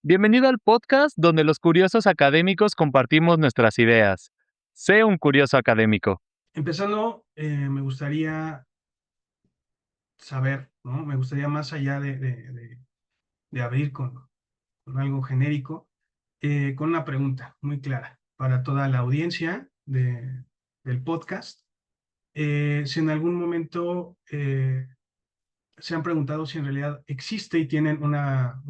Bienvenido al podcast donde los curiosos académicos compartimos nuestras ideas. Sé un curioso académico. Empezando, me gustaría saber, ¿no? Me gustaría más allá de abrir con algo genérico, con una pregunta muy clara para toda la audiencia del podcast. Si en algún momento se han preguntado si en realidad existe y tienen una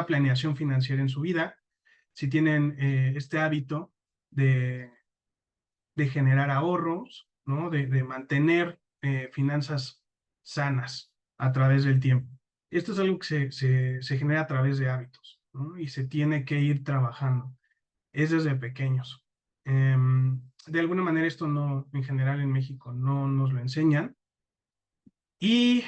planeación financiera en su vida, si tienen este hábito de generar ahorros, ¿no? De mantener finanzas sanas a través del tiempo. Esto es algo que se genera a través de hábitos, ¿no? Y se tiene que ir trabajando. Es desde pequeños. De alguna manera esto no, en general en México no nos lo enseñan. Y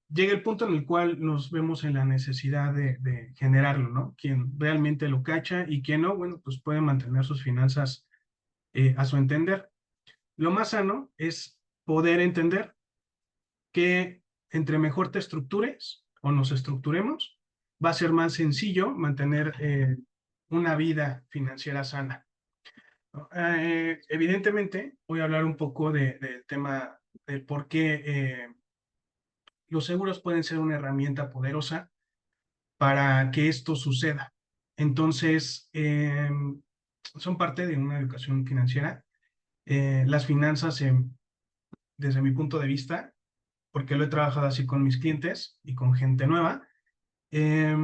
llega el punto en el cual nos vemos en la necesidad de generarlo, ¿no? Quien realmente lo cacha y quien no, bueno, pues puede mantener sus finanzas a su entender. Lo más sano es poder entender que entre mejor te estructures o nos estructuremos, va a ser más sencillo mantener una vida financiera sana. Evidentemente, voy a hablar un poco del tema de por qué los seguros pueden ser una herramienta poderosa para que esto suceda. Entonces, son parte de una educación financiera. Las finanzas, desde mi punto de vista, porque lo he trabajado así con mis clientes y con gente nueva, eh,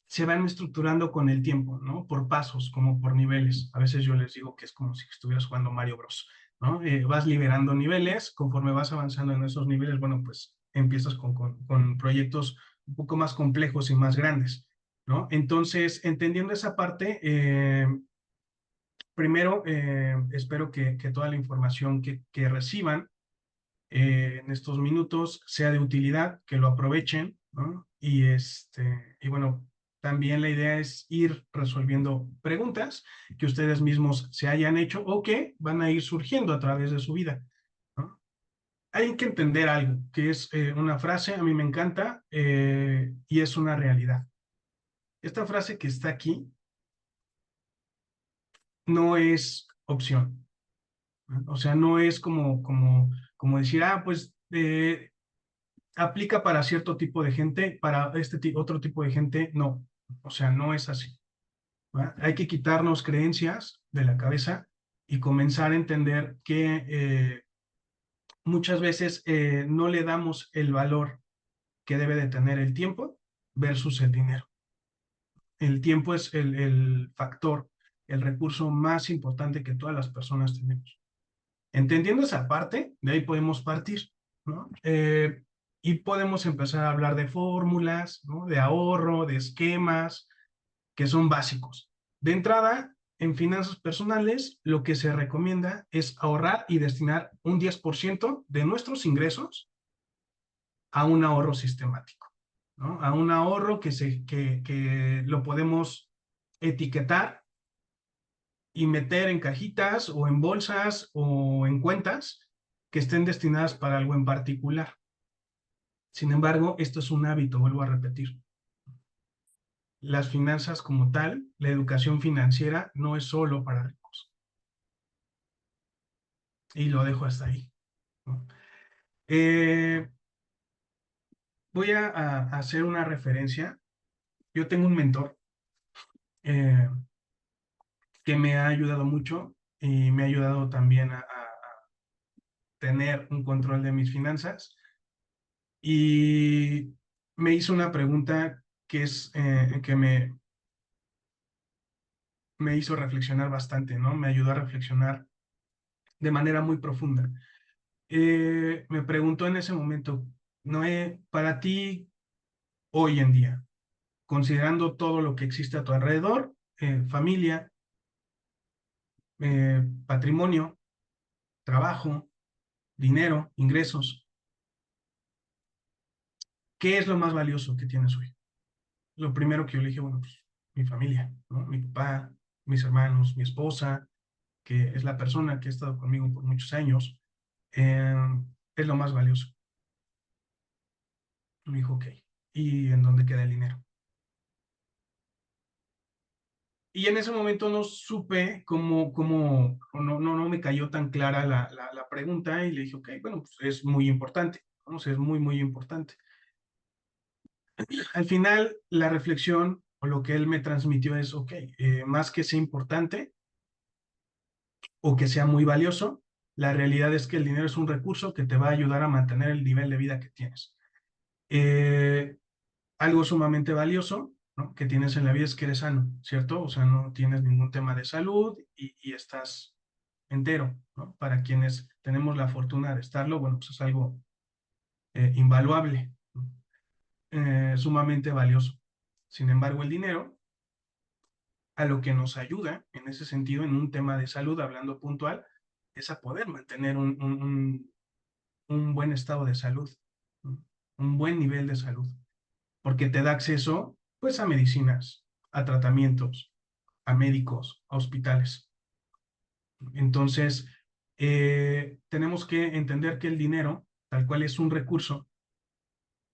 se van estructurando con el tiempo, ¿no? Por pasos, como por niveles. A veces yo les digo que es como si estuvieras jugando Mario Bros, ¿no? Vas liberando niveles, conforme vas avanzando en esos niveles, bueno, pues empiezas con proyectos un poco más complejos y más grandes, ¿no? Entonces, entendiendo esa parte, primero, espero que toda la información que reciban en estos minutos sea de utilidad, que lo aprovechen, ¿no? Y bueno, también la idea es ir resolviendo preguntas que ustedes mismos se hayan hecho o que van a ir surgiendo a través de su vida, ¿no? Hay que entender algo, que es una frase, a mí me encanta, y es una realidad. Esta frase que está aquí no es opción, ¿no? O sea, no es como decir, pues aplica para cierto tipo de gente, para otro tipo de gente, no. O sea, no es así, ¿va? Hay que quitarnos creencias de la cabeza y comenzar a entender que muchas veces no le damos el valor que debe de tener el tiempo versus el dinero. El tiempo es el factor, el recurso más importante que todas las personas tenemos. Entendiendo esa parte, de ahí podemos partir, ¿no? Y podemos empezar a hablar de fórmulas, ¿no? De ahorro, de esquemas, que son básicos. De entrada, en finanzas personales, lo que se recomienda es ahorrar y destinar un 10% de nuestros ingresos a un ahorro sistemático, ¿no? A un ahorro que lo podemos etiquetar y meter en cajitas o en bolsas o en cuentas que estén destinadas para algo en particular. Sin embargo, esto es un hábito, vuelvo a repetir. Las finanzas como tal, la educación financiera no es solo para ricos. Y lo dejo hasta ahí, ¿no? Eh, Voy a hacer una referencia. Yo tengo un mentor eh, que me ha ayudado mucho y me ha ayudado también a tener un control de mis finanzas. Y me hizo una pregunta que me hizo reflexionar bastante, ¿no? Me ayudó a reflexionar de manera muy profunda. Me preguntó en ese momento, Noé, para ti hoy en día, considerando todo lo que existe a tu alrededor, familia, patrimonio, trabajo, dinero, ingresos, ¿qué es lo más valioso que tienes hoy? Lo primero que yo le dije, bueno, pues mi familia, ¿no? Mi papá, mis hermanos, mi esposa, que es la persona que ha estado conmigo por muchos años, eh, es lo más valioso. Me dijo, ok. y en dónde queda el dinero. Y en ese momento no supe no me cayó tan clara la pregunta y le dije, ok, bueno, pues es muy importante, ¿no? O sea, es muy, muy importante. Al final, la reflexión o lo que él me transmitió es, ok, más que sea importante o que sea muy valioso, la realidad es que el dinero es un recurso que te va a ayudar a mantener el nivel de vida que tienes. Eh, Algo sumamente valioso, ¿no?, que tienes en la vida es que eres sano, ¿cierto? O sea, no tienes ningún tema de salud y estás entero, ¿no? Para quienes tenemos la fortuna de estarlo, bueno, pues es algo invaluable, ¿no? Sumamente valioso. Sin embargo, el dinero, a lo que nos ayuda en ese sentido, en un tema de salud, hablando puntual, es a poder mantener un buen estado de salud, ¿no?, un buen nivel de salud, porque te da acceso, pues, a medicinas, a tratamientos, a médicos, a hospitales. Entonces, tenemos que entender que el dinero, tal cual es un recurso,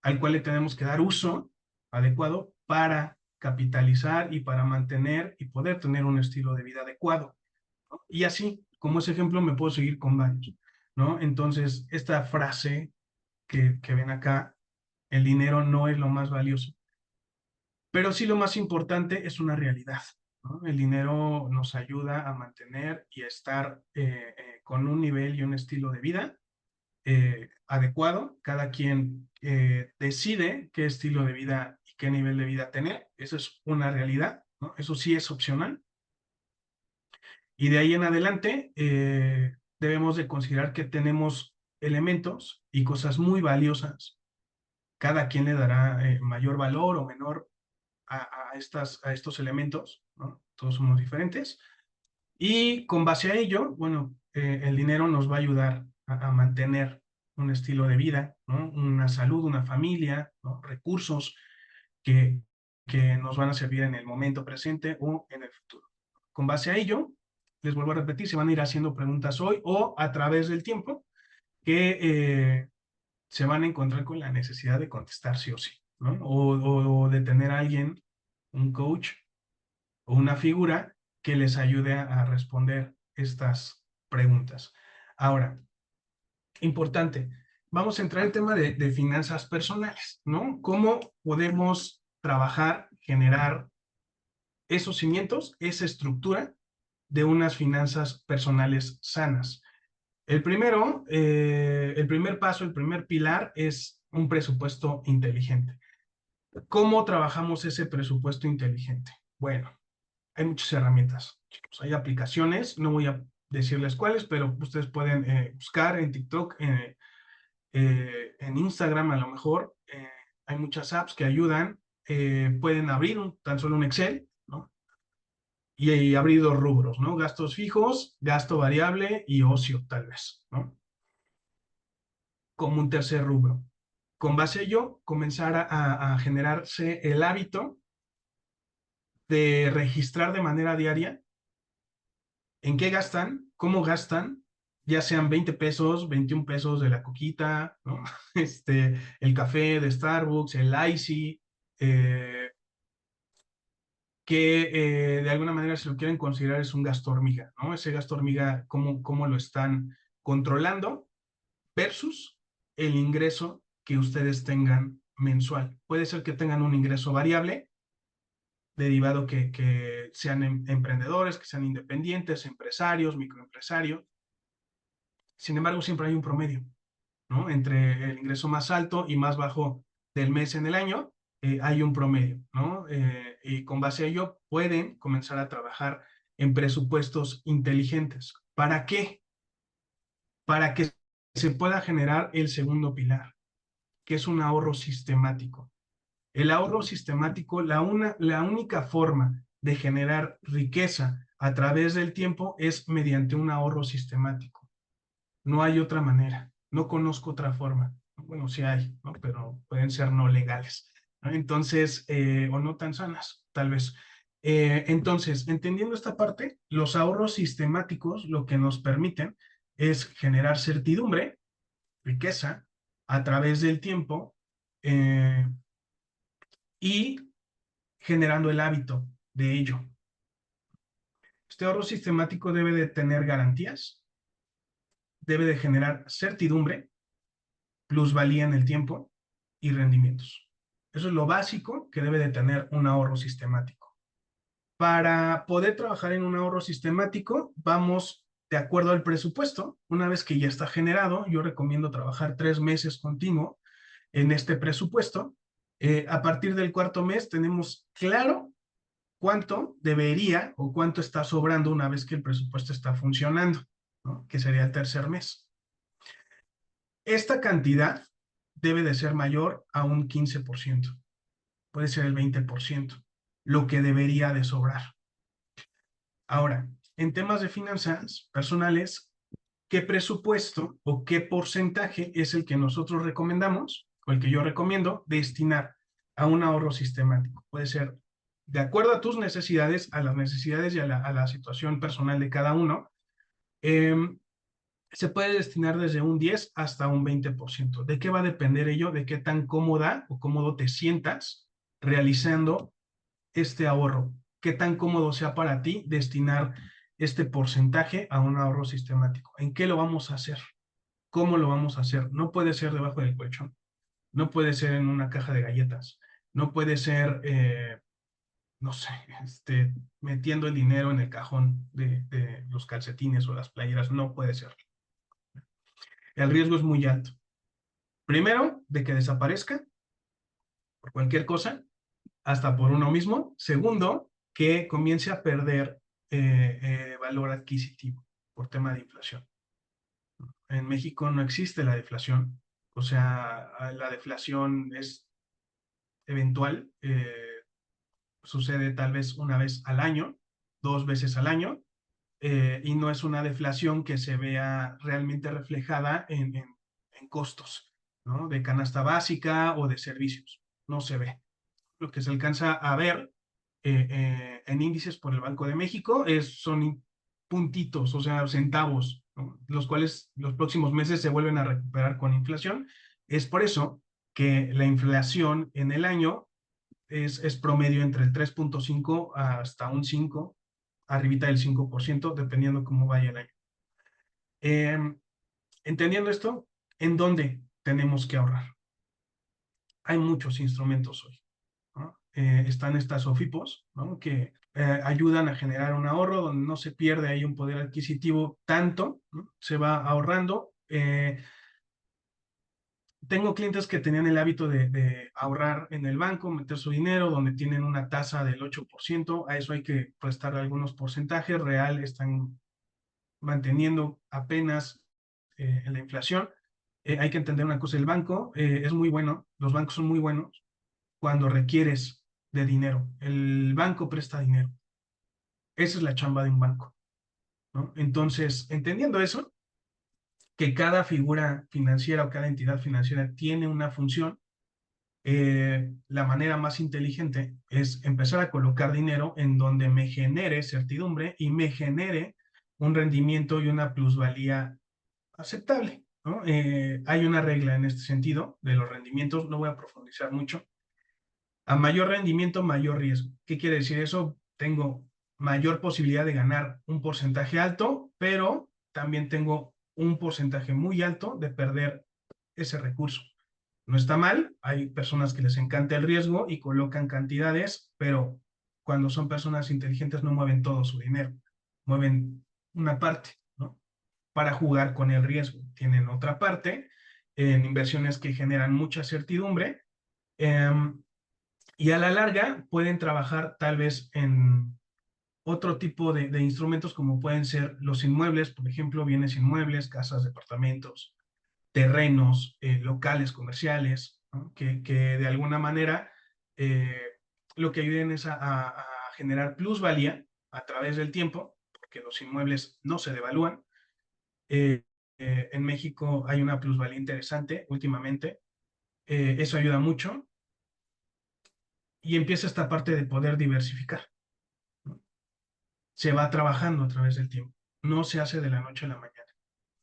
al cual le tenemos que dar uso adecuado para capitalizar y para mantener y poder tener un estilo de vida adecuado, ¿no? Y así, como ese ejemplo, me puedo seguir con varios, ¿no? Entonces, esta frase que ven acá, el dinero no es lo más valioso, pero sí lo más importante es una realidad, ¿no? El dinero nos ayuda a mantener y a estar con un nivel y un estilo de vida adecuado. Cada quien decide qué estilo de vida y qué nivel de vida tener. Eso es una realidad, ¿no? Eso sí es opcional. Y de ahí en adelante debemos de considerar que tenemos elementos y cosas muy valiosas. Cada quien le dará mayor valor o menor a estos elementos, ¿no? Todos somos diferentes. Y con base a ello, bueno, el dinero nos va a ayudar a mantener un estilo de vida, ¿no?, una salud, una familia, ¿no?, recursos que, que nos van a servir en el momento presente o en el futuro. Con base a ello, les vuelvo a repetir, se van a ir haciendo preguntas hoy o a través del tiempo que se van a encontrar con la necesidad de contestar sí o sí, ¿no? O de tener a alguien, un coach o una figura que les ayude a responder estas preguntas. Ahora, importante, vamos a entrar en el tema de finanzas personales, ¿no? ¿Cómo podemos trabajar, generar esos cimientos, esa estructura de unas finanzas personales sanas? El primer paso, el primer pilar es un presupuesto inteligente. ¿Cómo trabajamos ese presupuesto inteligente? Bueno, hay muchas herramientas, chicos. Hay aplicaciones, no voy a decirles cuáles, pero ustedes pueden buscar en TikTok, en Instagram a lo mejor. Hay muchas apps que ayudan. Pueden abrir tan solo un Excel, ¿no? Y abrir dos rubros, ¿no? Gastos fijos, gasto variable y ocio, tal vez, ¿no? Como un tercer rubro. Con base a ello, comenzar a generarse el hábito de registrar de manera diaria en qué gastan, cómo gastan, ya sean 20 pesos, 21 pesos de la coquita, ¿no? El café de Starbucks, el icy, que de alguna manera, si lo quieren considerar, es un gasto hormiga, ¿no? Ese gasto hormiga, cómo lo están controlando versus el ingreso que ustedes tengan mensual. Puede ser que tengan un ingreso variable, derivado que sean emprendedores, que sean independientes, empresarios, microempresarios. Sin embargo, siempre hay un promedio, ¿no? Entre el ingreso más alto y más bajo del mes en el año, hay un promedio, ¿no? Y con base a ello pueden comenzar a trabajar en presupuestos inteligentes. ¿Para qué? Para que se pueda generar el segundo pilar, que es un ahorro sistemático. El ahorro sistemático, la única forma de generar riqueza a través del tiempo es mediante un ahorro sistemático. No hay otra manera. No conozco otra forma. Bueno, sí hay, ¿no? Pero pueden ser no legales, ¿no? Entonces, o no tan sanas, tal vez. Entonces, entendiendo esta parte, los ahorros sistemáticos lo que nos permiten es generar certidumbre, riqueza, a través del tiempo, eh, y generando el hábito de ello. Este ahorro sistemático debe de tener garantías, debe de generar certidumbre, plusvalía en el tiempo y rendimientos. Eso es lo básico que debe de tener un ahorro sistemático. Para poder trabajar en un ahorro sistemático, vamos de acuerdo al presupuesto. Una vez que ya está generado, yo recomiendo trabajar 3 meses continuo en este presupuesto. A partir del cuarto mes tenemos claro cuánto debería o cuánto está sobrando una vez que el presupuesto está funcionando, ¿no? Que sería el tercer mes. Esta cantidad debe de ser mayor a un 15%, puede ser el 20%, lo que debería de sobrar. Ahora, en temas de finanzas personales, ¿qué presupuesto o qué porcentaje es el que nosotros recomendamos o el que yo recomiendo destinar a un ahorro sistemático? Puede ser de acuerdo a tus necesidades, a las necesidades y a la situación personal de cada uno. Eh, Se puede destinar desde un 10 hasta un 20%. ¿De qué va a depender ello? De qué tan cómoda o cómodo te sientas realizando este ahorro. Qué tan cómodo sea para ti destinar este porcentaje a un ahorro sistemático. ¿En qué lo vamos a hacer? ¿Cómo lo vamos a hacer? No puede ser debajo del colchón. No puede ser en una caja de galletas. No puede ser, no sé, metiendo el dinero en el cajón de los calcetines o las playeras. No puede ser. El riesgo es muy alto. Primero, de que desaparezca por cualquier cosa, hasta por uno mismo. Segundo, que comience a perder valor adquisitivo por tema de inflación. En México no existe la deflación, o sea, la deflación es eventual, sucede tal vez una vez al año, 2 veces al año, y no es una deflación que se vea realmente reflejada en costos, ¿no? De canasta básica o de servicios. No se ve. Lo que se alcanza a ver en índices por el Banco de México son puntitos, o sea, centavos, ¿no? Los cuales los próximos meses se vuelven a recuperar con inflación. Es por eso que la inflación en el año es promedio entre el 3.5 hasta un 5, arribita del 5%, dependiendo cómo vaya el año. Eh, Entendiendo esto, ¿en dónde tenemos que ahorrar? Hay muchos instrumentos hoy, ¿no? Están estas OFIPOS, ¿no? Que ayudan a generar un ahorro donde no se pierde ahí un poder adquisitivo tanto, ¿no? Se va ahorrando. Tengo clientes que tenían el hábito de ahorrar en el banco, meter su dinero, donde tienen una tasa del 8%, a eso hay que prestarle algunos porcentajes, real están manteniendo apenas la inflación. Hay que entender una cosa, el banco es muy bueno, los bancos son muy buenos cuando requieres de dinero. El banco presta dinero. Esa es la chamba de un banco, ¿no? Entonces, entendiendo eso, que cada figura financiera o cada entidad financiera tiene una función, la manera más inteligente es empezar a colocar dinero en donde me genere certidumbre y me genere un rendimiento y una plusvalía aceptable, ¿no? Hay una regla en este sentido de los rendimientos, no voy a profundizar mucho. A mayor rendimiento, mayor riesgo. ¿Qué quiere decir eso? Tengo mayor posibilidad de ganar un porcentaje alto, pero también tengo un porcentaje muy alto de perder ese recurso. No está mal, hay personas que les encanta el riesgo y colocan cantidades, pero cuando son personas inteligentes no mueven todo su dinero, mueven una parte, ¿no? Para jugar con el riesgo. Tienen otra parte en inversiones que generan mucha certidumbre, y a la larga pueden trabajar tal vez en otro tipo de instrumentos como pueden ser los inmuebles, por ejemplo, bienes inmuebles, casas, departamentos, terrenos, locales, comerciales, ¿no? Que de alguna manera eh, lo que ayuden es a generar plusvalía a través del tiempo, porque los inmuebles no se devalúan. Eh, en México hay una plusvalía interesante últimamente. Eso ayuda mucho y empieza esta parte de poder diversificar, ¿no? Se va trabajando a través del tiempo. No se hace de la noche a la mañana.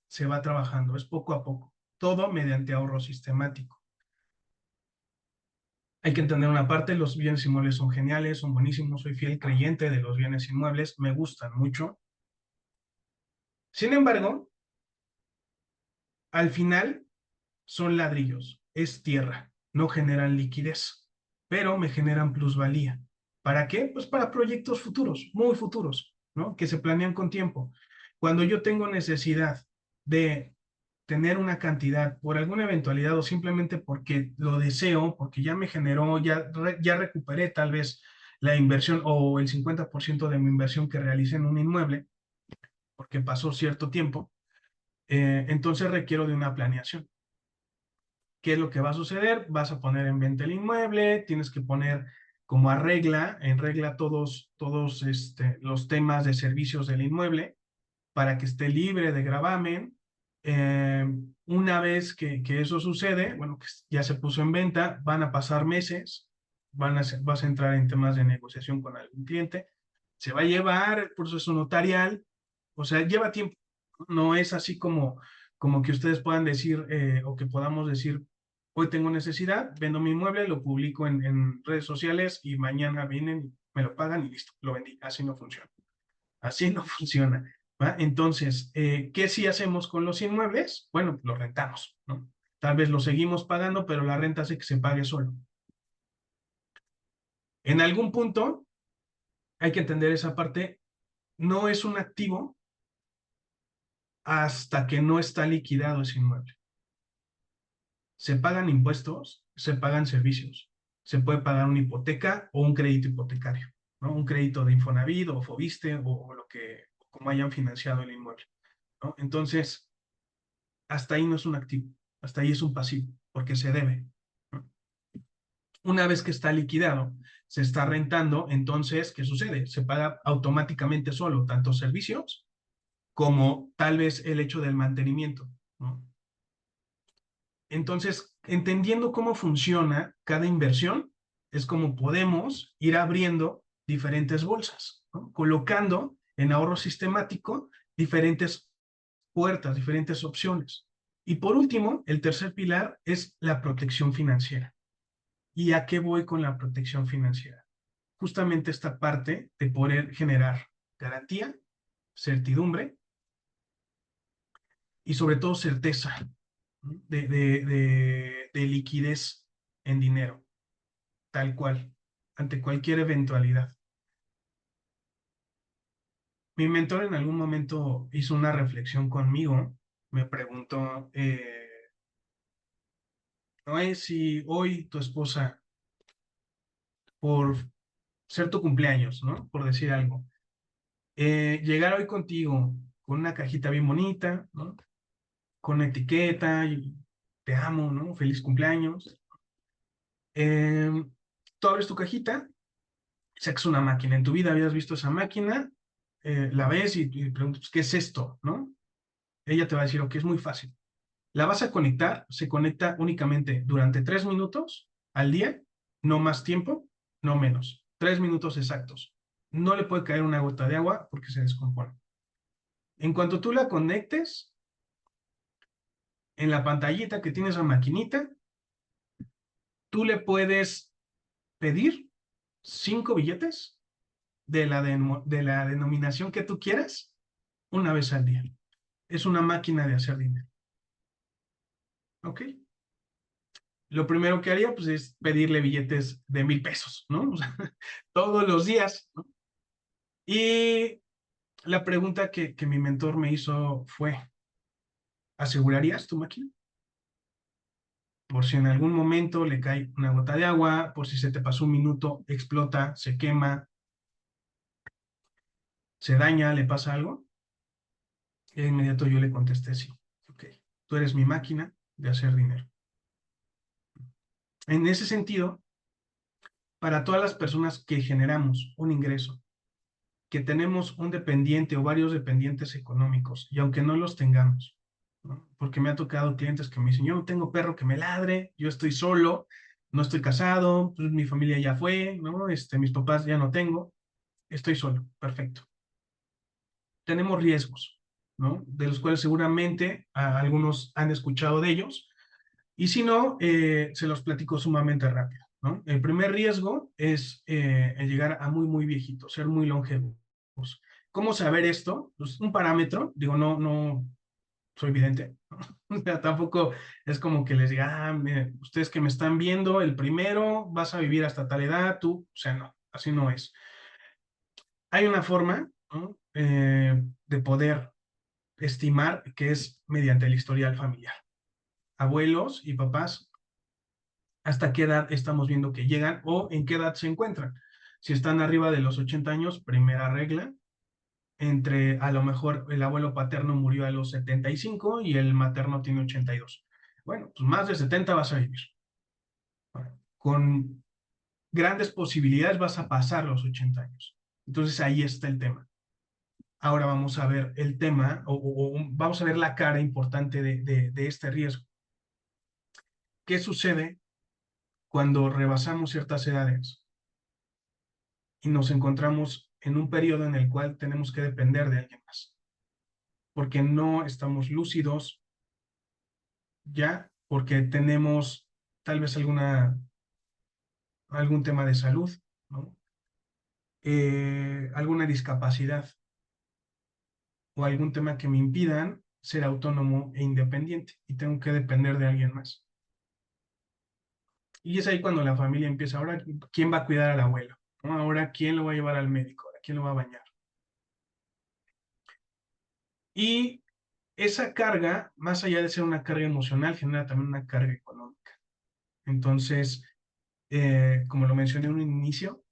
Se va trabajando, es poco a poco. Todo mediante ahorro sistemático. Hay que entender una parte, los bienes inmuebles son geniales, son buenísimos, soy fiel creyente de los bienes inmuebles, me gustan mucho. Sin embargo, al final son ladrillos, es tierra, no generan liquidez, pero me generan plusvalía. ¿Para qué? Pues para proyectos futuros, muy futuros, ¿no? Que se planean con tiempo. Cuando yo tengo necesidad de tener una cantidad por alguna eventualidad o simplemente porque lo deseo, porque ya me generó, ya recuperé tal vez la inversión o el 50% de mi inversión que realicé en un inmueble, porque pasó cierto tiempo, entonces requiero de una planeación. ¿Qué es lo que va a suceder? Vas a poner en venta el inmueble, tienes que poner como en regla todos los temas de servicios del inmueble para que esté libre de gravamen. Eh, una vez que eso sucede, bueno, que ya se puso en venta, van a pasar meses, vas a entrar en temas de negociación con algún cliente, se va a llevar el proceso notarial, o sea, lleva tiempo. No es así como que ustedes puedan decir o que podamos decir, hoy tengo necesidad, vendo mi inmueble, lo publico en redes sociales y mañana vienen, me lo pagan y listo, lo vendí. Así no funciona. Así no funciona. ¿Va? Entonces, ¿qué sí hacemos con los inmuebles? Bueno, los rentamos, ¿no? Tal vez lo seguimos pagando, pero la renta hace que se pague solo. En algún punto hay que entender esa parte, no es un activo hasta que no está liquidado ese inmueble. Se pagan impuestos, se pagan servicios, se puede pagar una hipoteca o un crédito hipotecario, ¿no? Un crédito de Infonavit o Fobiste o lo que, como hayan financiado el inmueble, ¿no? Entonces, hasta ahí no es un activo, hasta ahí es un pasivo, porque se debe, ¿no? Una vez que está liquidado, se está rentando, entonces, ¿qué sucede? Se paga automáticamente solo, tanto servicios como tal vez el hecho del mantenimiento, ¿no? Entonces, entendiendo cómo funciona cada inversión, es como podemos ir abriendo diferentes bolsas, ¿no? Colocando en ahorro sistemático diferentes puertas, diferentes opciones. Y por último, el tercer pilar es la protección financiera. ¿Y a qué voy con la protección financiera? Justamente esta parte de poder generar garantía, certidumbre y sobre todo certeza, ¿no? de liquidez en dinero, tal cual, ante cualquier eventualidad. Mi mentor en algún momento hizo una reflexión conmigo, me preguntó, no es si hoy tu esposa, por ser tu cumpleaños, ¿no? Por decir algo, llegar hoy contigo con una cajita bien bonita, ¿no? Con etiqueta, y te amo, ¿no? Feliz cumpleaños. Eh, Tú abres tu cajita, sacas una máquina. En tu vida habías visto esa máquina, la ves y preguntas, pues, ¿qué es esto? ¿No? Ella te va a decir, ok, es muy fácil. La vas a conectar, se conecta únicamente durante 3 minutos al día, no más tiempo, no menos. 3 minutos exactos. No le puede caer una gota de agua porque se descompone. En cuanto tú la conectes, en la pantallita que tiene esa maquinita, tú le puedes pedir 5 billetes de la denominación que tú quieras una vez al día. Es una máquina de hacer dinero. ¿Ok? Lo primero que haría, pues, es pedirle billetes de 1,000 pesos, ¿no? O sea, todos los días, ¿no? Y la pregunta que mi mentor me hizo fue, ¿asegurarías tu máquina? Por si en algún momento le cae una gota de agua, por si se te pasó un minuto, explota, se quema, se daña, le pasa algo. Y de inmediato yo le contesté sí. Ok, tú eres mi máquina de hacer dinero. En ese sentido, para todas las personas que generamos un ingreso, que tenemos un dependiente o varios dependientes económicos, y aunque no los tengamos, ¿no? Porque me ha tocado clientes que me dicen, yo no tengo perro que me ladre, yo estoy solo, no estoy casado, pues mi familia ya fue, ¿no? Mis papás ya no tengo, estoy solo, perfecto. Tenemos riesgos, ¿no? De los cuales seguramente algunos han escuchado de ellos, y si no, se los platico sumamente rápido. ¿no? El primer riesgo es el llegar a muy, muy viejito, ser muy longevos. ¿Cómo saber esto? Pues un parámetro, digo, no soy vidente, ¿no? O sea, tampoco es como que les diga, mire, ustedes que me están viendo, el primero vas a vivir hasta tal edad, tú, o sea, no, así no es. Hay una forma, ¿no? De poder estimar que es mediante el historial familiar. Abuelos y papás, ¿hasta qué edad estamos viendo que llegan o en qué edad se encuentran? Si están arriba de los 80 años, primera regla, entre a lo mejor el abuelo paterno murió a los 75 y el materno tiene 82. Bueno, pues más de 70 vas a vivir. Con grandes posibilidades vas a pasar los 80 años. Entonces ahí está el tema. Ahora vamos a ver el tema o vamos a ver la cara importante de este riesgo. ¿Qué sucede cuando rebasamos ciertas edades y nos encontramos en un periodo en el cual tenemos que depender de alguien más? Porque no estamos lúcidos ya, porque tenemos tal vez algún tema de salud, ¿no? Alguna discapacidad o algún tema que me impidan ser autónomo e independiente y tengo que depender de alguien más. Y es ahí cuando la familia empieza, ahora, ¿quién va a cuidar al abuelo? ¿No? Ahora, ¿quién lo va a llevar al médico? ¿Ahora, quién lo va a bañar? Y esa carga, más allá de ser una carga emocional, genera también una carga económica. Entonces, como lo mencioné en un inicio,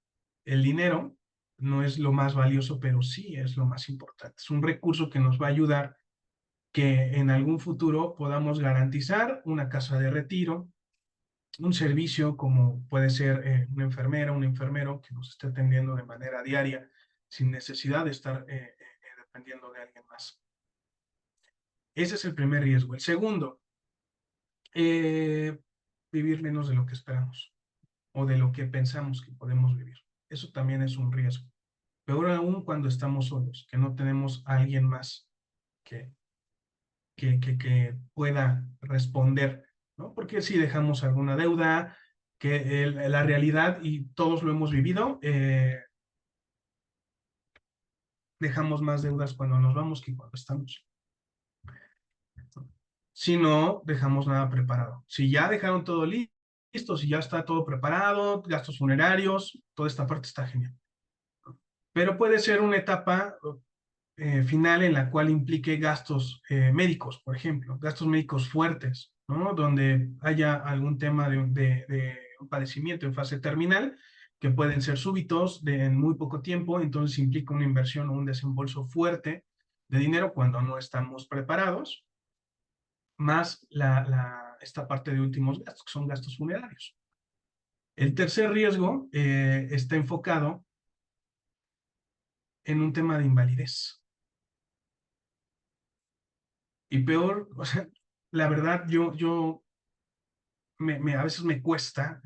el dinero no es lo más valioso, pero sí es lo más importante. Es un recurso que nos va a ayudar que en algún futuro podamos garantizar una casa de retiro, un servicio como puede ser una enfermera, un enfermero que nos esté atendiendo de manera diaria sin necesidad de estar dependiendo de alguien más. Ese es el primer riesgo. El segundo, eh, vivir menos de lo que esperamos o de lo que pensamos que podemos vivir. Eso también es un riesgo. Peor aún cuando estamos solos, que no tenemos a alguien más que, que pueda responder, ¿no? Porque si dejamos alguna deuda, que la realidad, y todos lo hemos vivido, dejamos más deudas cuando nos vamos que cuando estamos. Si no, dejamos nada preparado. Si ya dejaron todo listo, si ya está todo preparado, gastos funerarios, toda esta parte está genial. Pero puede ser una etapa final en la cual implique gastos médicos, por ejemplo, gastos médicos fuertes, ¿no? Donde haya algún tema de un padecimiento en fase terminal, que pueden ser súbitos en muy poco tiempo, entonces implica una inversión o un desembolso fuerte de dinero cuando no estamos preparados, más esta parte de últimos gastos, que son gastos funerarios. El tercer riesgo está enfocado en un tema de invalidez. Y peor, o sea, la verdad, a veces me cuesta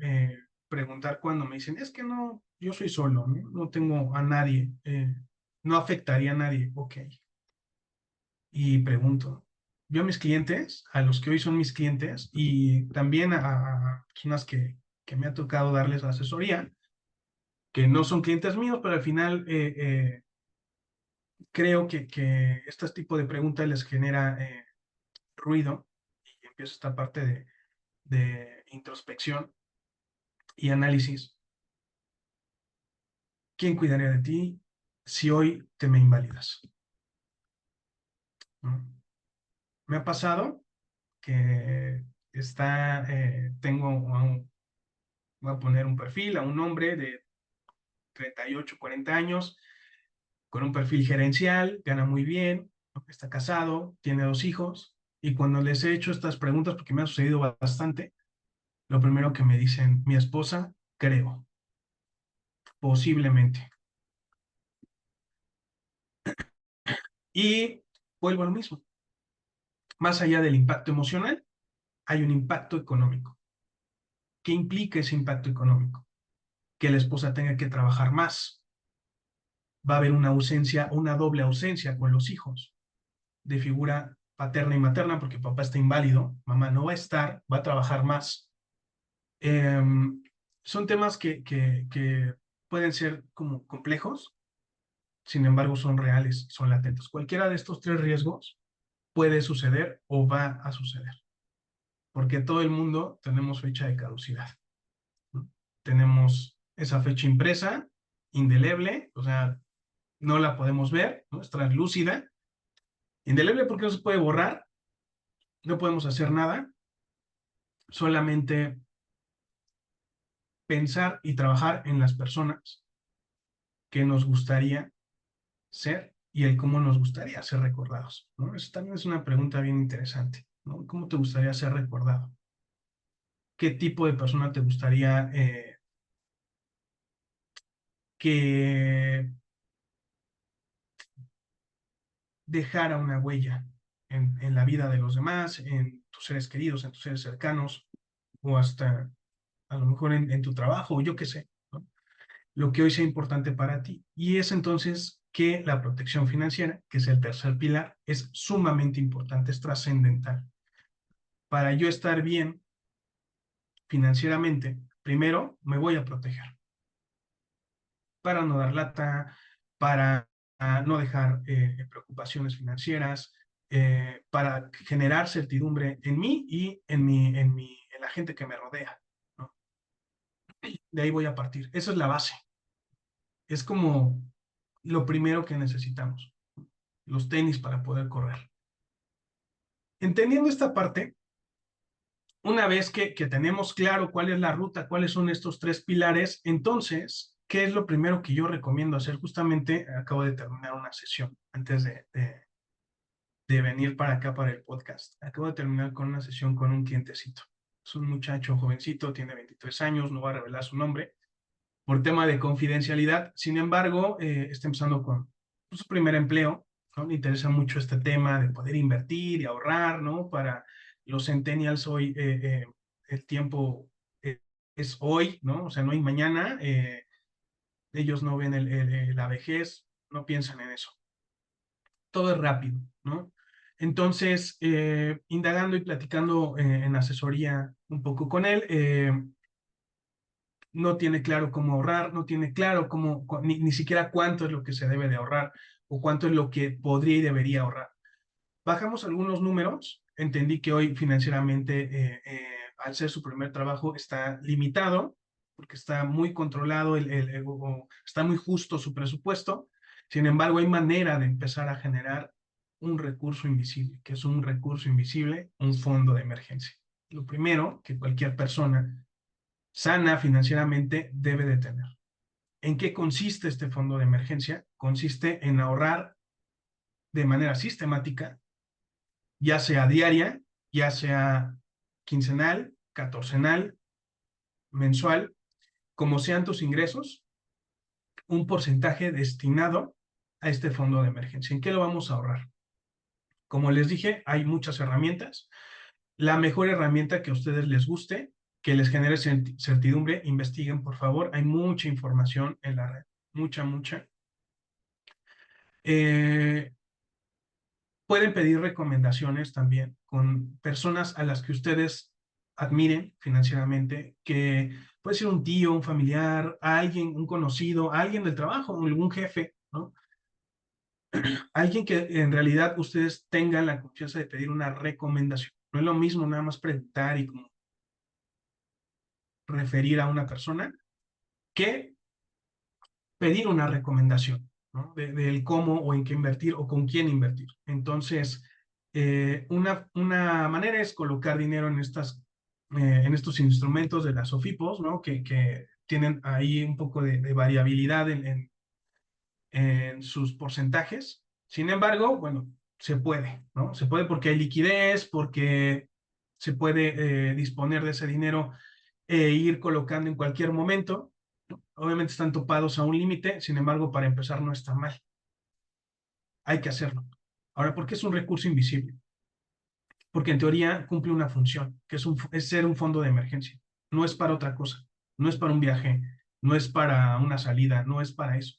preguntar cuando me dicen, es que no, yo soy solo, no tengo a nadie, no afectaría a nadie. Ok. Y pregunto, yo a mis clientes, a los que hoy son mis clientes, y también a personas que me ha tocado darles asesoría, que no son clientes míos, pero al final creo que este tipo de preguntas les genera ruido y empieza esta parte de introspección y análisis. ¿Quién cuidaría de ti si hoy te me invalidas? ¿No? Me ha pasado que tengo voy a poner un perfil a un hombre de 38, 40 años, con un perfil gerencial, gana muy bien, está casado, tiene 2 hijos, y cuando les he hecho estas preguntas, porque me ha sucedido bastante, lo primero que me dicen, mi esposa, creo, posiblemente. Y vuelvo a lo mismo. Más allá del impacto emocional, hay un impacto económico. ¿Qué implica ese impacto económico? Que la esposa tenga que trabajar más. Va a haber una ausencia, una doble ausencia con los hijos de figura paterna y materna, porque papá está inválido, mamá no va a estar, va a trabajar más. son temas que pueden ser como complejos, sin embargo son reales, son latentes. Cualquiera de estos tres riesgos puede suceder o va a suceder, porque todo el mundo tenemos fecha de caducidad, ¿no? Tenemos esa fecha impresa, indeleble, o sea, no la podemos ver, ¿no? Es translúcida, indeleble porque no se puede borrar, no podemos hacer nada, solamente pensar y trabajar en las personas que nos gustaría ser y el cómo nos gustaría ser recordados, ¿no? Eso también es una pregunta bien interesante, ¿no? ¿Cómo te gustaría ser recordado? ¿Qué tipo de persona te gustaría que dejara una huella en la vida de los demás, en tus seres queridos, en tus seres cercanos, o hasta a lo mejor en tu trabajo, o yo qué sé, ¿no? Lo que hoy sea importante para ti. Y es entonces que la protección financiera, que es el tercer pilar, es sumamente importante, es trascendental. Para yo estar bien financieramente, primero me voy a proteger para no dar lata, para no dejar preocupaciones financieras, para generar certidumbre en mí y en la gente que me rodea, ¿no? De ahí voy a partir. Esa es la base. Es como lo primero que necesitamos, los tenis para poder correr. Entendiendo esta parte, una vez que tenemos claro cuál es la ruta, cuáles son estos tres pilares, entonces, ¿qué es lo primero que yo recomiendo hacer? Justamente acabo de terminar una sesión antes de venir para acá para el podcast. Acabo de terminar con una sesión con un clientecito. Es un muchacho jovencito, tiene 23 años, no va a revelar su nombre por tema de confidencialidad. Sin embargo, está empezando con su primer empleo, ¿no? Le interesa mucho este tema de poder invertir y ahorrar, ¿no? Para los centennials hoy, el tiempo eh, es hoy, ¿no? O sea, no hay mañana. Ellos no ven la vejez, no piensan en eso. Todo es rápido, ¿no? Entonces, indagando y platicando en asesoría un poco con él, no tiene claro cómo ahorrar, no tiene claro ni siquiera cuánto es lo que se debe de ahorrar o cuánto es lo que podría y debería ahorrar. Bajamos algunos números, entendí que hoy financieramente, al ser su primer trabajo, está limitado, porque está muy controlado, está muy justo su presupuesto. Sin embargo, hay manera de empezar a generar un recurso invisible. ¿Que es un recurso invisible? Un fondo de emergencia. Lo primero que cualquier persona sana financieramente debe de tener. ¿En qué consiste este fondo de emergencia? Consiste en ahorrar de manera sistemática, ya sea diaria, ya sea quincenal, catorcenal, mensual, como sean tus ingresos, un porcentaje destinado a este fondo de emergencia. ¿En qué lo vamos a ahorrar? Como les dije, hay muchas herramientas. La mejor herramienta que a ustedes les guste, que les genere certidumbre, investiguen, por favor. Hay mucha información en la red, mucha, mucha. Eh, Pueden pedir recomendaciones también con personas a las que ustedes admiren financieramente, que puede ser un tío, un familiar, alguien, un conocido, alguien del trabajo, algún jefe, ¿no? Alguien que en realidad ustedes tengan la confianza de pedir una recomendación. No es lo mismo nada más preguntar y como referir a una persona que pedir una recomendación, ¿no? Del cómo o en qué invertir o con quién invertir. Entonces, una manera es colocar dinero en estos instrumentos de las SOFIPOS, ¿no? Que tienen ahí un poco de variabilidad en sus porcentajes. Sin embargo, bueno, se puede, ¿no? Se puede porque hay liquidez, porque se puede disponer de ese dinero e ir colocando en cualquier momento. Obviamente están topados a un límite, sin embargo, para empezar no está mal. Hay que hacerlo. Ahora, ¿por qué es un recurso invisible? Porque en teoría cumple una función, que es ser un fondo de emergencia. No es para otra cosa. No es para un viaje, no es para una salida, no es para eso.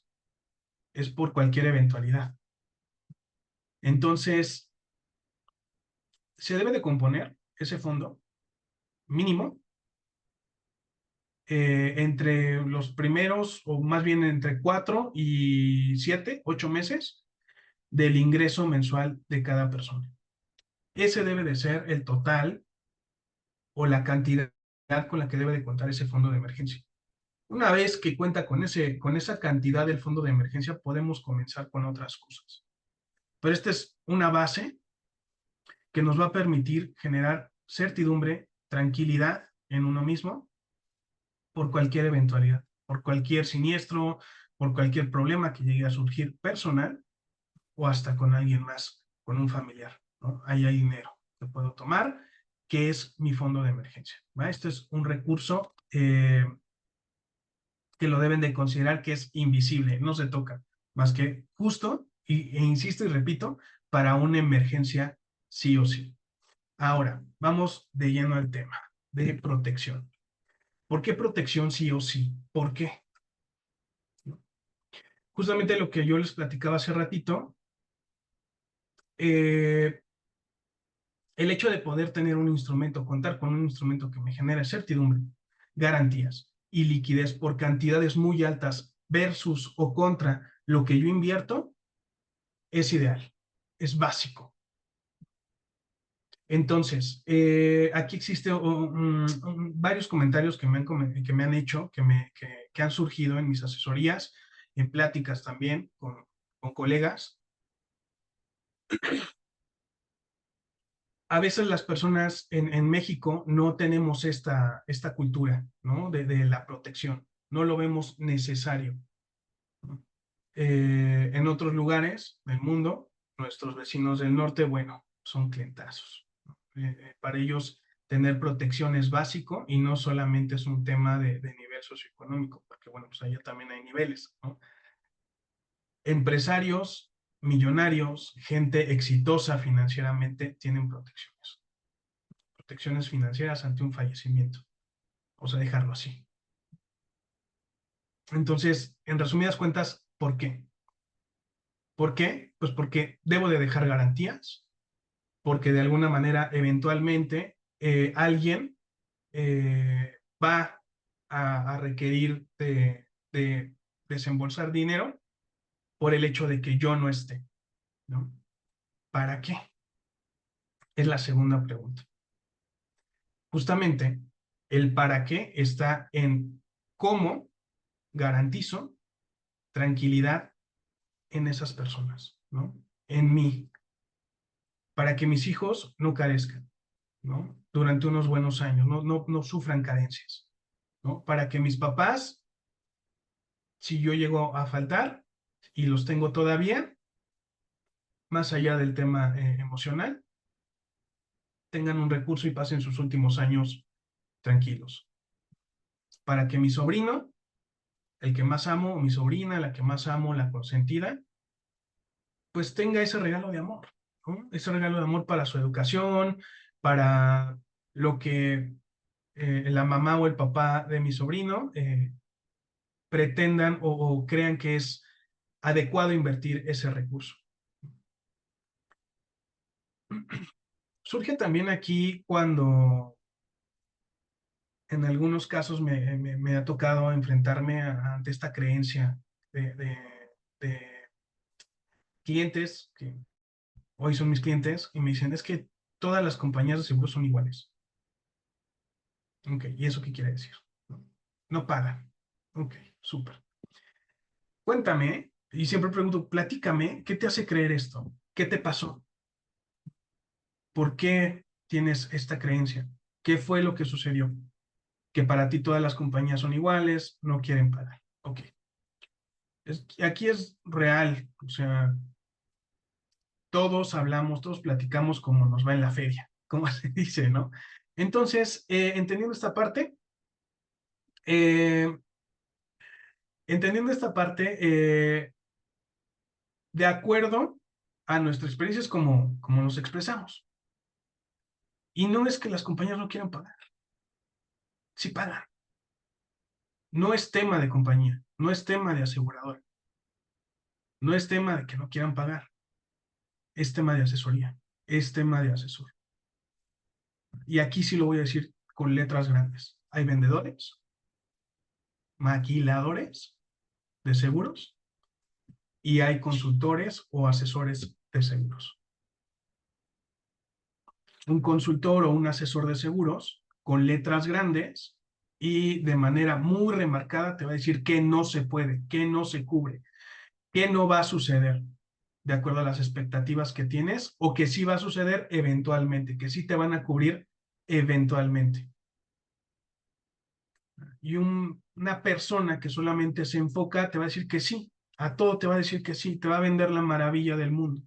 Es por cualquier eventualidad. Entonces, se debe de componer ese fondo mínimo entre los primeros, o más bien entre 4 y 7, 8 meses del ingreso mensual de cada persona. Ese debe de ser el total o la cantidad con la que debe de contar ese fondo de emergencia. Una vez que cuenta con esa cantidad del fondo de emergencia, podemos comenzar con otras cosas. Pero esta es una base que nos va a permitir generar certidumbre, tranquilidad en uno mismo por cualquier eventualidad, por cualquier siniestro, por cualquier problema que llegue a surgir personal o hasta con alguien más, con un familiar, ¿no? Ahí hay dinero que puedo tomar, que es mi fondo de emergencia, ¿va? Este es un recurso que lo deben de considerar que es invisible, no se toca, más que justo, e insisto y repito, para una emergencia sí o sí. Ahora, vamos de lleno al tema de protección. ¿Por qué protección sí o sí? ¿Por qué? Justamente lo que yo les platicaba hace ratito, eh, el hecho de poder tener un instrumento, contar con un instrumento que me genere certidumbre, garantías y liquidez por cantidades muy altas versus o contra lo que yo invierto, es ideal, es básico. Entonces, aquí existen varios comentarios que me han hecho, que han surgido en mis asesorías, en pláticas también con colegas. A veces las personas en México no tenemos esta cultura, ¿no? De la protección, no lo vemos necesario, ¿no? En otros lugares del mundo, nuestros vecinos del norte, bueno, son clientazos, ¿no? Para ellos tener protección es básico y no solamente es un tema de nivel socioeconómico, porque bueno, pues allá también hay niveles, ¿no? Empresarios, millonarios, gente exitosa financieramente tienen protecciones financieras ante un fallecimiento, o sea, dejarlo así. Entonces, en resumidas cuentas, ¿por qué? ¿Por qué? Pues porque debo de dejar garantías, porque de alguna manera, eventualmente, alguien va a requerir de desembolsar dinero por el hecho de que yo no esté, ¿no? ¿Para qué? Es la segunda pregunta. Justamente, el para qué está en cómo garantizo tranquilidad en esas personas, ¿no? En mí, para que mis hijos no carezcan, ¿no? Durante unos buenos años, no sufran carencias, ¿no? Para que mis papás, si yo llego a faltar y los tengo todavía, más allá del tema emocional, tengan un recurso y pasen sus últimos años tranquilos. Para que mi sobrino, el que más amo, o mi sobrina, la que más amo, la consentida, pues tenga ese regalo de amor, ¿no? Ese regalo de amor para su educación, para lo que la mamá o el papá de mi sobrino pretendan o crean que es adecuado invertir ese recurso. Surge también aquí cuando en algunos casos me ha tocado enfrentarme ante esta creencia de clientes que hoy son mis clientes y me dicen, es que todas las compañías de seguros son iguales. Ok, ¿y eso qué quiere decir? No, no pagan. Ok, súper. Cuéntame, y siempre pregunto, platícame, ¿qué te hace creer esto? ¿Qué te pasó? ¿Por qué tienes esta creencia? ¿Qué fue lo que sucedió? Que para ti todas las compañías son iguales, no quieren pagar. Ok. Aquí es real, o sea, todos hablamos, todos platicamos como nos va en la feria, como se dice, ¿no? Entonces, eh, entendiendo esta parte, de acuerdo a nuestra experiencia es como nos expresamos. Y no es que las compañías no quieran pagar, sí pagan. No es tema de compañía, no es tema de aseguradora, no es tema de que no quieran pagar, es tema de asesoría, es tema de asesor. Y aquí sí lo voy a decir con letras grandes. Hay vendedores maquiladores de seguros y hay consultores o asesores de seguros. Un consultor o un asesor de seguros con letras grandes y de manera muy remarcada te va a decir qué no se puede, qué no se cubre, qué no va a suceder de acuerdo a las expectativas que tienes o que sí va a suceder eventualmente, que sí te van a cubrir eventualmente. Y una persona que solamente se enfoca te va a decir que sí, a todo te va a decir que sí, te va a vender la maravilla del mundo,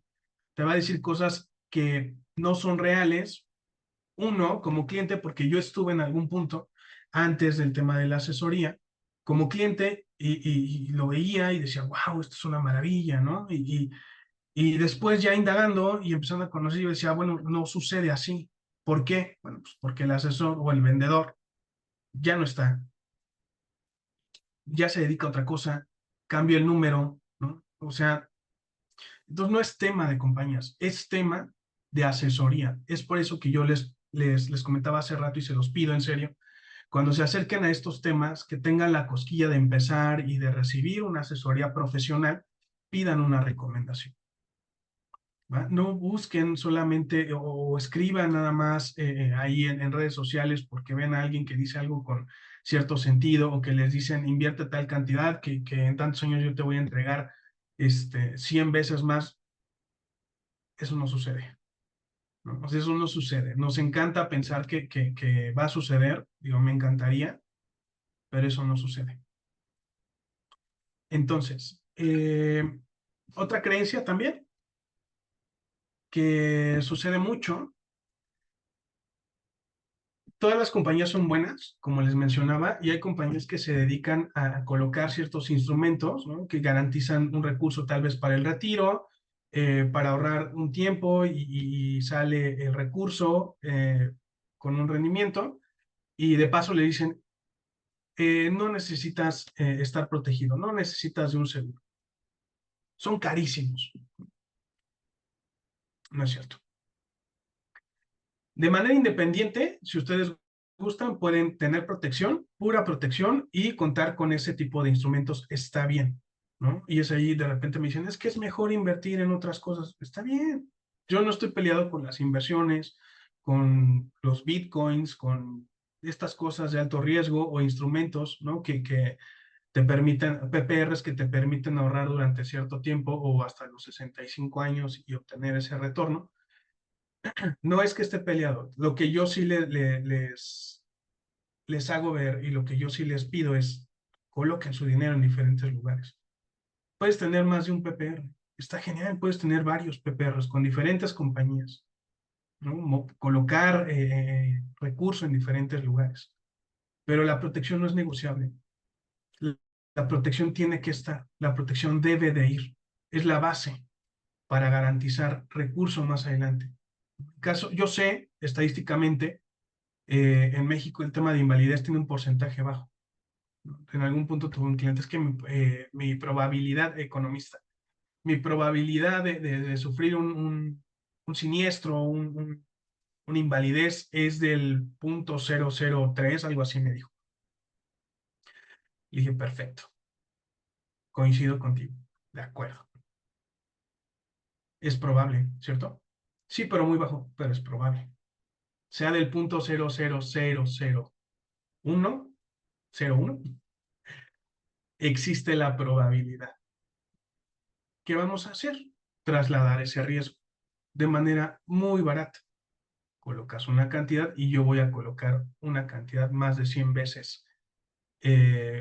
te va a decir cosas que no son reales. Uno, como cliente, porque yo estuve en algún punto antes del tema de la asesoría, como cliente y lo veía y decía, wow, esto es una maravilla, ¿no? Y después ya indagando y empezando a conocer, yo decía, bueno, no sucede así. ¿Por qué? Bueno, pues porque el asesor o el vendedor ya no está, ya se dedica a otra cosa, cambia el número, ¿no? O sea, entonces no es tema de compañías, es tema de asesoría. Es por eso que yo les comentaba hace rato y se los pido en serio, cuando se acerquen a estos temas, que tengan la cosquilla de empezar y de recibir una asesoría profesional, pidan una recomendación. ¿Va? No busquen solamente o escriban nada más ahí en redes sociales porque ven a alguien que dice algo con cierto sentido o que les dicen invierte tal cantidad que en tantos años yo te voy a entregar 100 veces más. Eso no sucede, ¿no? O sea, eso no sucede. Nos encanta pensar que va a suceder, digo, me encantaría, pero eso no sucede. Entonces, otra creencia también que sucede mucho, todas las compañías son buenas, como les mencionaba, y hay compañías que se dedican a colocar ciertos instrumentos, ¿no? Que garantizan un recurso tal vez para el retiro, para ahorrar un tiempo y sale el recurso con un rendimiento, y de paso le dicen, no necesitas estar protegido, no necesitas de un seguro. Son carísimos, ¿no es cierto? De manera independiente, si ustedes gustan, pueden tener protección, pura protección y contar con ese tipo de instrumentos. Está bien, ¿no? Y es ahí de repente me dicen, es que es mejor invertir en otras cosas. Está bien. Yo no estoy peleado con las inversiones, con los bitcoins, con estas cosas de alto riesgo o instrumentos, ¿no? Que te permiten, PPRs que te permiten ahorrar durante cierto tiempo o hasta los 65 años y obtener ese retorno. No es que esté peleado. Lo que yo sí les hago ver y lo que yo sí les pido es coloquen su dinero en diferentes lugares. Puedes tener más de un PPR. Está genial. Puedes tener varios PPRs con diferentes compañías, ¿no? Colocar recursos en diferentes lugares. Pero la protección no es negociable. La protección tiene que estar. La protección debe de ir. Es la base para garantizar recursos más adelante. Caso, yo sé estadísticamente en México el tema de invalidez tiene un porcentaje bajo. En algún punto tuve un cliente, es que mi probabilidad economista, mi probabilidad de sufrir un siniestro, una invalidez es del 0.003, algo así me dijo. Le dije, perfecto, coincido contigo, de acuerdo. Es probable, ¿cierto? Sí, pero muy bajo, pero es probable. Sea del 0.00001, 01, existe la probabilidad. ¿Qué vamos a hacer? Trasladar ese riesgo de manera muy barata. Colocas una cantidad y yo voy a colocar una cantidad más de 100 veces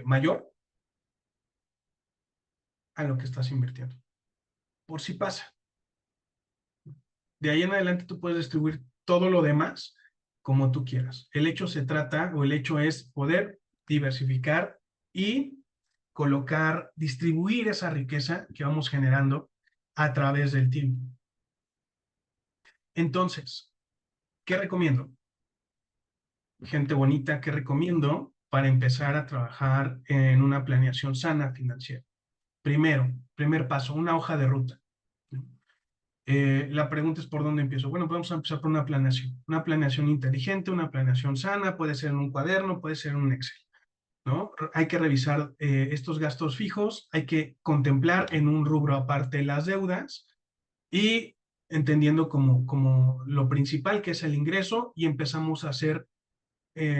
mayor a lo que estás invirtiendo. Por si pasa. De ahí en adelante tú puedes distribuir todo lo demás como tú quieras. El hecho se trata, o el hecho es poder diversificar y colocar, distribuir esa riqueza que vamos generando a través del tiempo. Entonces, ¿qué recomiendo? Gente bonita, ¿qué recomiendo para empezar a trabajar en una planeación sana financiera? Primero, primer paso, una hoja de ruta. La pregunta es por dónde empiezo. Bueno, vamos a empezar por una planeación inteligente, una planeación sana, puede ser en un cuaderno, puede ser en un Excel. ¿no? Hay que revisar estos gastos fijos, hay que contemplar en un rubro aparte las deudas y entendiendo como lo principal que es el ingreso y empezamos a hacer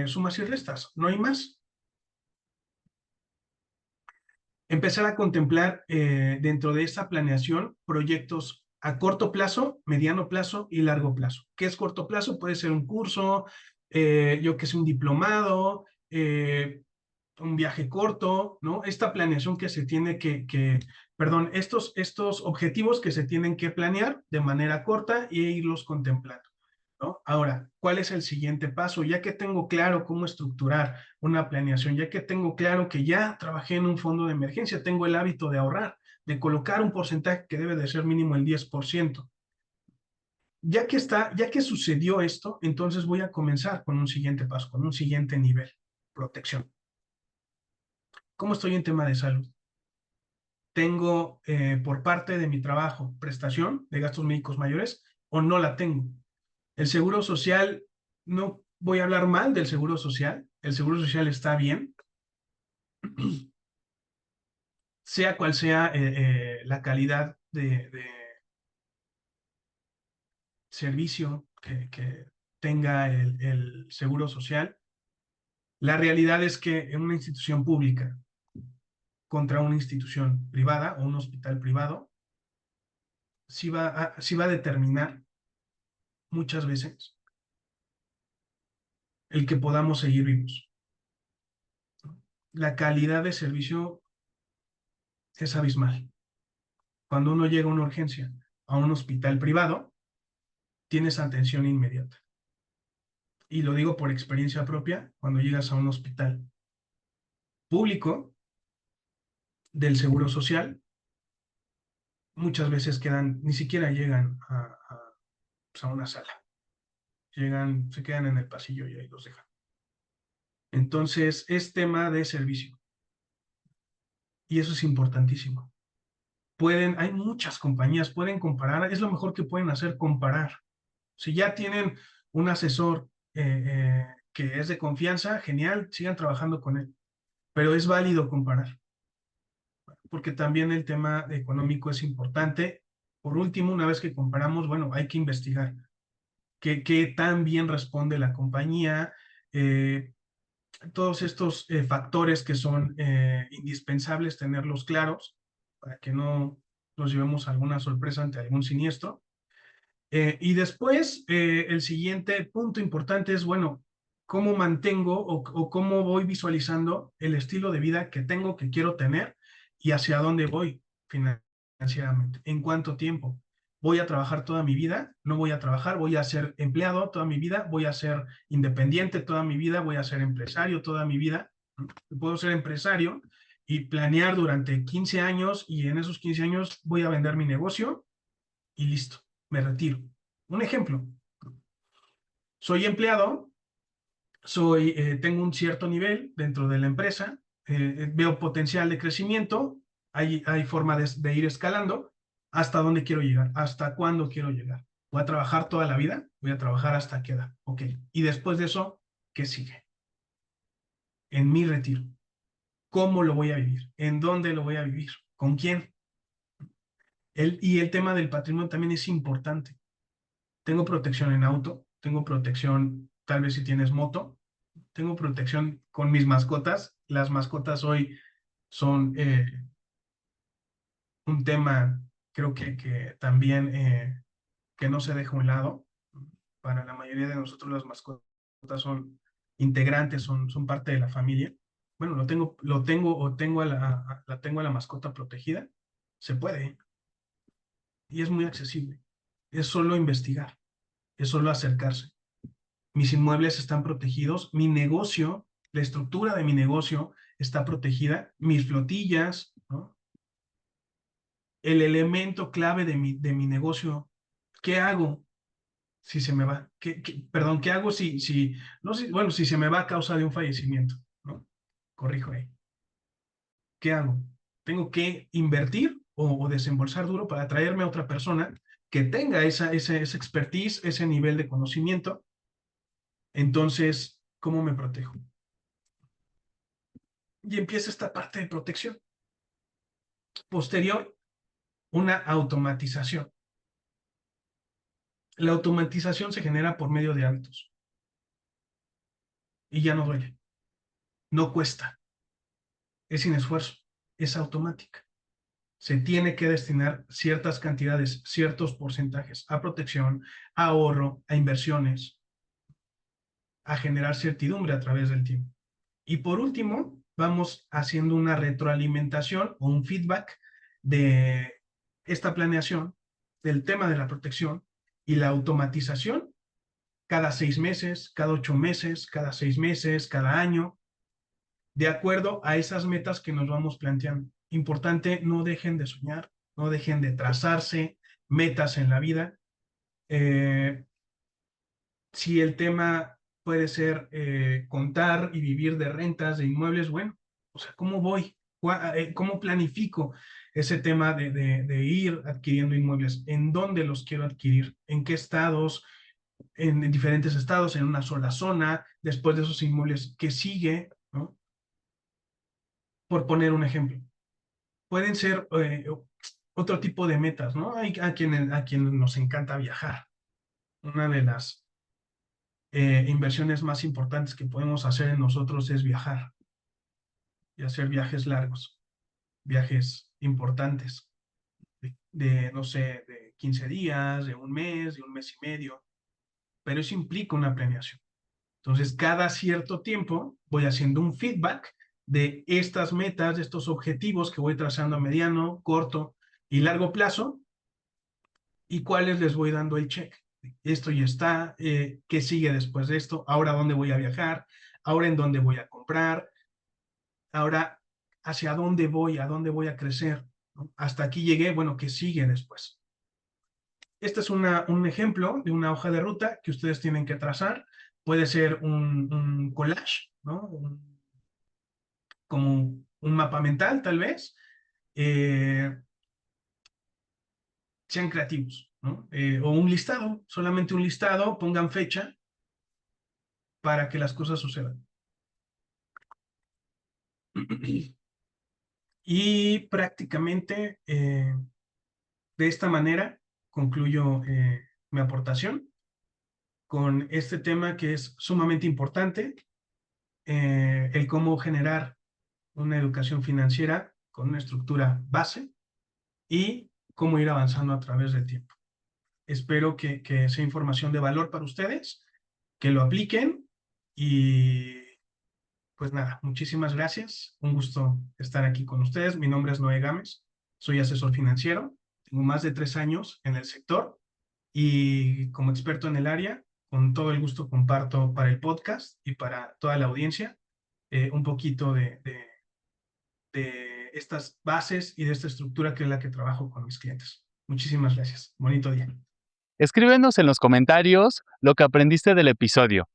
sumas y restas, no hay más. Empezar a contemplar dentro de esta planeación proyectos a corto plazo, mediano plazo y largo plazo. ¿Qué es corto plazo? Puede ser un curso, yo que sé, un diplomado, un viaje corto, ¿no? Esta planeación que se tiene perdón, estos objetivos que se tienen que planear de manera corta e irlos contemplando, ¿no? Ahora, ¿cuál es el siguiente paso? Ya que tengo claro cómo estructurar una planeación, ya que tengo claro que ya trabajé en un fondo de emergencia, tengo el hábito de ahorrar, de colocar un porcentaje que debe de ser mínimo el 10%. Ya que sucedió esto, entonces voy a comenzar con un siguiente paso, con un siguiente nivel, protección. ¿Cómo estoy en tema de salud? ¿Tengo por parte de mi trabajo prestación de gastos médicos mayores o no la tengo? El seguro social, no voy a hablar mal del seguro social, el seguro social está bien, sea cual sea la calidad de servicio que tenga el seguro social. La realidad es que en una institución pública contra una institución privada o un hospital privado, sí va a determinar muchas veces el que podamos seguir vivos. La calidad de servicio es abismal. Cuando uno llega a una urgencia a un hospital privado, tienes atención inmediata. Y lo digo por experiencia propia, cuando llegas a un hospital público del Seguro Social, muchas veces ni siquiera llegan pues, a una sala. Se quedan en el pasillo y ahí los dejan. Entonces, es tema de servicio. Y eso es importantísimo. Hay muchas compañías, pueden comparar, es lo mejor que pueden hacer, comparar. Si ya tienen un asesor que es de confianza, genial, sigan trabajando con él. Pero es válido comparar, porque también el tema económico es importante. Por último, una vez que comparamos, bueno, hay que investigar qué tan bien responde la compañía, eh, todos estos factores que son indispensables tenerlos claros para que no nos llevemos alguna sorpresa ante algún siniestro. Y después, el siguiente punto importante es, bueno, cómo mantengo o cómo voy visualizando el estilo de vida que tengo, que quiero tener y hacia dónde voy financieramente. ¿En cuánto tiempo? ¿Voy a trabajar toda mi vida? ¿No voy a trabajar? ¿Voy a ser empleado toda mi vida? ¿Voy a ser independiente toda mi vida? ¿Voy a ser empresario toda mi vida? Puedo ser empresario y planear durante 15 años y en esos 15 años voy a vender mi negocio y listo, me retiro. Un ejemplo, soy empleado, tengo un cierto nivel dentro de la empresa, veo potencial de crecimiento, hay forma de ir escalando, hasta dónde quiero llegar, hasta cuándo quiero llegar. ¿Voy a trabajar toda la vida? Voy a trabajar hasta qué edad. Ok. Y después de eso, ¿qué sigue? En mi retiro. ¿Cómo lo voy a vivir? ¿En dónde lo voy a vivir? ¿Con quién? Y el tema del patrimonio también es importante. Tengo protección en auto, tengo protección tal vez si tienes moto, tengo protección con mis mascotas. Las mascotas hoy son un tema, creo que también que no se deja a un lado. Para la mayoría de nosotros las mascotas son integrantes, son parte de la familia. Bueno, lo tengo o la tengo a la mascota protegida. Se puede y es muy accesible. Es solo investigar, es solo acercarse. Mis inmuebles están protegidos, mi negocio, la estructura de mi negocio está protegida, mis flotillas, ¿no? El elemento clave de mi negocio, ¿qué hago si se me va? Perdón, ¿qué hago no, bueno, si se me va a causa de un fallecimiento, ¿no? Corrijo ahí. ¿Qué hago? ¿Tengo que invertir o desembolsar duro para traerme a otra persona que tenga esa expertise, ese nivel de conocimiento? Entonces, ¿cómo me protejo? y empieza esta parte de protección. Posterior, una automatización. La automatización se genera por medio de hábitos y ya no duele, no cuesta, es sin esfuerzo, es automática. Se tiene que destinar ciertas cantidades, ciertos porcentajes a protección, a ahorro, a inversiones, a generar certidumbre a través del tiempo. Y por último, vamos haciendo una retroalimentación o un feedback de esta planeación, del tema de la protección y la automatización cada 6 meses, cada 8 meses, cada 6 meses, cada año, de acuerdo a esas metas que nos vamos planteando. Importante, no dejen de soñar, no dejen de trazarse metas en la vida. Si el tema puede ser contar y vivir de rentas, de inmuebles, bueno, o sea, ¿cómo voy? ¿Cómo planifico ese tema de ir adquiriendo inmuebles? ¿En dónde los quiero adquirir? ¿En qué estados? En diferentes estados, en una sola zona, después de esos inmuebles, ¿qué sigue? ¿No? Por poner un ejemplo. Pueden ser otro tipo de metas, ¿no? Hay a quienes nos encanta viajar. Una de las inversiones más importantes que podemos hacer en nosotros es viajar y hacer viajes largos, viajes importantes, no sé, de 15 días, de un mes y medio, pero eso implica una planeación. Entonces, cada cierto tiempo voy haciendo un feedback de estas metas, de estos objetivos que voy trazando a mediano, corto y largo plazo, y cuáles les voy dando el check. Esto ya está, ¿qué sigue después de esto? Ahora, ¿dónde voy a viajar? Ahora, ¿en dónde voy a comprar? Ahora, ¿hacia a dónde voy a crecer? ¿No? Hasta aquí llegué, bueno, ¿qué sigue después? Este es un ejemplo de una hoja de ruta que ustedes tienen que trazar. Puede ser un collage, ¿no? Como un mapa mental, tal vez. Eh, Sean creativos, ¿no? O un listado, solamente un listado, pongan fecha para que las cosas sucedan. Y prácticamente de esta manera concluyo mi aportación con este tema que es sumamente importante, el cómo generar una educación financiera con una estructura base y cómo ir avanzando a través del tiempo. Espero que sea información de valor para ustedes, que lo apliquen y pues nada, muchísimas gracias. Un gusto estar aquí con ustedes. Mi nombre es Noé Gámez, soy asesor financiero, tengo más de 3 años en el sector y como experto en el área, con todo el gusto comparto para el podcast y para toda la audiencia un poquito de estas bases y de esta estructura que es la que trabajo con mis clientes. Muchísimas gracias. Bonito día. Escríbenos en los comentarios lo que aprendiste del episodio.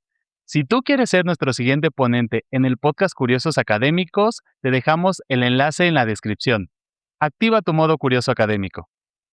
Si tú quieres ser nuestro siguiente ponente en el podcast Curiosos Académicos, te dejamos el enlace en la descripción. Activa tu modo curioso académico.